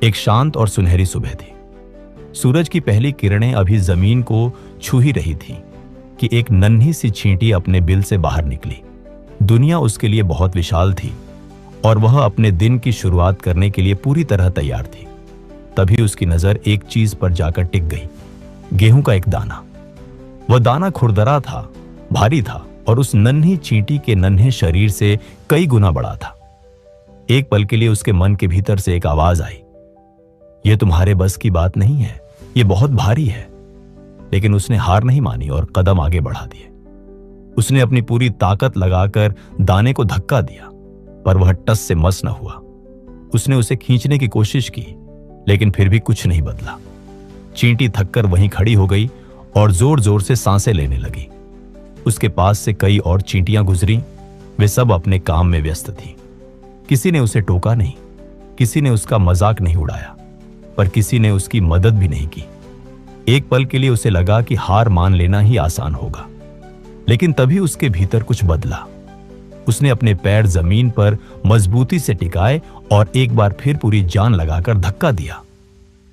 एक शांत और सुनहरी सुबह थी। सूरज की पहली किरणें अभी जमीन को छू ही रही थी कि एक नन्ही सी चींटी अपने बिल से बाहर निकली। दुनिया उसके लिए बहुत विशाल थी और वह अपने दिन की शुरुआत करने के लिए पूरी तरह तैयार थी। तभी उसकी नजर एक चीज पर जाकर टिक गई, गेहूं का एक दाना। वह दाना खुरदरा था, भारी था और उस नन्ही चींटी के नन्हे शरीर से कई गुना बड़ा था। एक पल के लिए उसके मन के भीतर से एक आवाज आई, यह तुम्हारे बस की बात नहीं है, यह बहुत भारी है। लेकिन उसने हार नहीं मानी और कदम आगे बढ़ा दिए। उसने अपनी पूरी ताकत लगाकर दाने को धक्का दिया, पर वह टस से मस न हुआ। उसने उसे खींचने की कोशिश की, लेकिन फिर भी कुछ नहीं बदला। चींटी थककर वहीं खड़ी हो गई और जोर जोर से सांसें लेने लगी। उसके पास से कई और चींटियां गुजरी, वे सब अपने काम में व्यस्त थी। किसी ने उसे टोका नहीं, किसी ने उसका मजाक नहीं उड़ाया, पर किसी ने उसकी मदद भी नहीं की। एक पल के लिए उसे लगा कि हार मान लेना ही आसान होगा, लेकिन तभी उसके भीतर कुछ बदला। उसने अपने पैर जमीन पर मजबूती से टिकाए और एक बार फिर पूरी जान लगाकर धक्का दिया।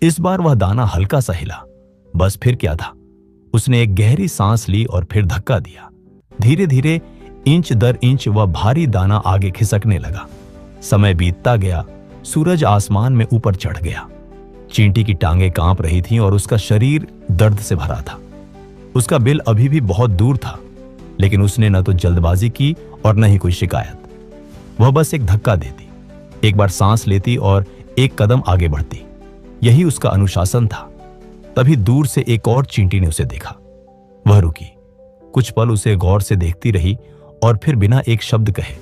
इस बार वह दाना हल्का सा हिला, बस फिर क्या था। उसने एक गहरी सांस ली और फिर धक्का दिया। धीरे धीरे इंच दर इंच वह भारी दाना आगे खिसकने लगा। समय बीतता गया, सूरज आसमान में ऊपर चढ़ गया। चींटी की टांगें कांप रही थीं और उसका शरीर दर्द से भरा था। उसका बिल अभी भी बहुत दूर था, लेकिन उसने न तो जल्दबाजी की और न ही कोई शिकायत। वह बस एक धक्का देती, एक बार सांस लेती और एक कदम आगे बढ़ती। यही उसका अनुशासन था। तभी दूर से एक और चींटी ने उसे देखा। वह रुकी, कुछ पल उसे गौर से देखती रही और फिर बिना एक शब्द कहे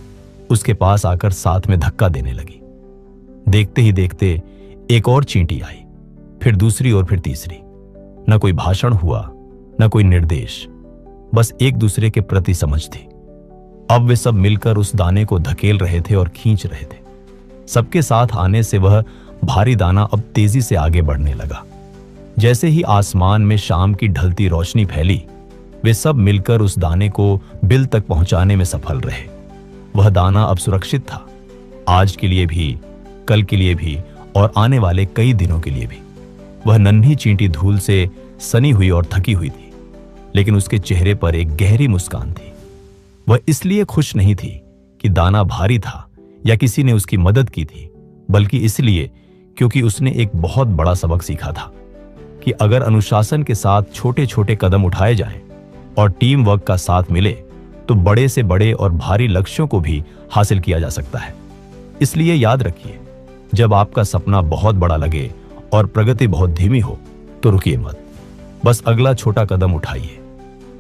उसके पास आकर साथ में धक्का देने लगी। देखते ही देखते एक और चींटी आई, फिर दूसरी और फिर तीसरी। न कोई भाषण हुआ, न कोई निर्देश, बस एक दूसरे के प्रति समझ थी। अब वे सब मिलकर उस दाने को धकेल रहे थे और खींच रहे थे। सबके साथ आने से वह भारी दाना अब तेजी से आगे बढ़ने लगा। जैसे ही आसमान में शाम की ढलती रोशनी फैली, वे सब मिलकर उस दाने को बिल तक पहुंचाने में सफल रहे। वह दाना अब सुरक्षित था, आज के लिए भी, कल के लिए भी और आने वाले कई दिनों के लिए भी। वह नन्ही चींटी धूल से सनी हुई और थकी हुई थी, लेकिन उसके चेहरे पर एक गहरी मुस्कान थी। वह इसलिए खुश नहीं थी कि दाना भारी था या किसी ने उसकी मदद की थी, बल्कि इसलिए क्योंकि उसने एक बहुत बड़ा सबक सीखा था कि अगर अनुशासन के साथ छोटे छोटे कदम उठाए जाएं और टीम वर्क का साथ मिले, तो बड़े से बड़े और भारी लक्ष्यों को भी हासिल किया जा सकता है। इसलिए याद रखिए, जब आपका सपना बहुत बड़ा लगे और प्रगति बहुत धीमी हो, तो रुकिए मत, बस अगला छोटा कदम उठाइए,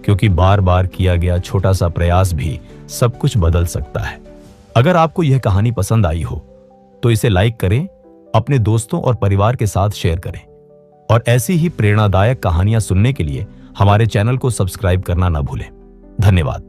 क्योंकि बार बार किया गया छोटा सा प्रयास भी सब कुछ बदल सकता है। अगर आपको यह कहानी पसंद आई हो तो इसे लाइक करें, अपने दोस्तों और परिवार के साथ शेयर करें और ऐसी ही प्रेरणादायक कहानियां सुनने के लिए हमारे चैनल को सब्सक्राइब करना ना भूलें। धन्यवाद।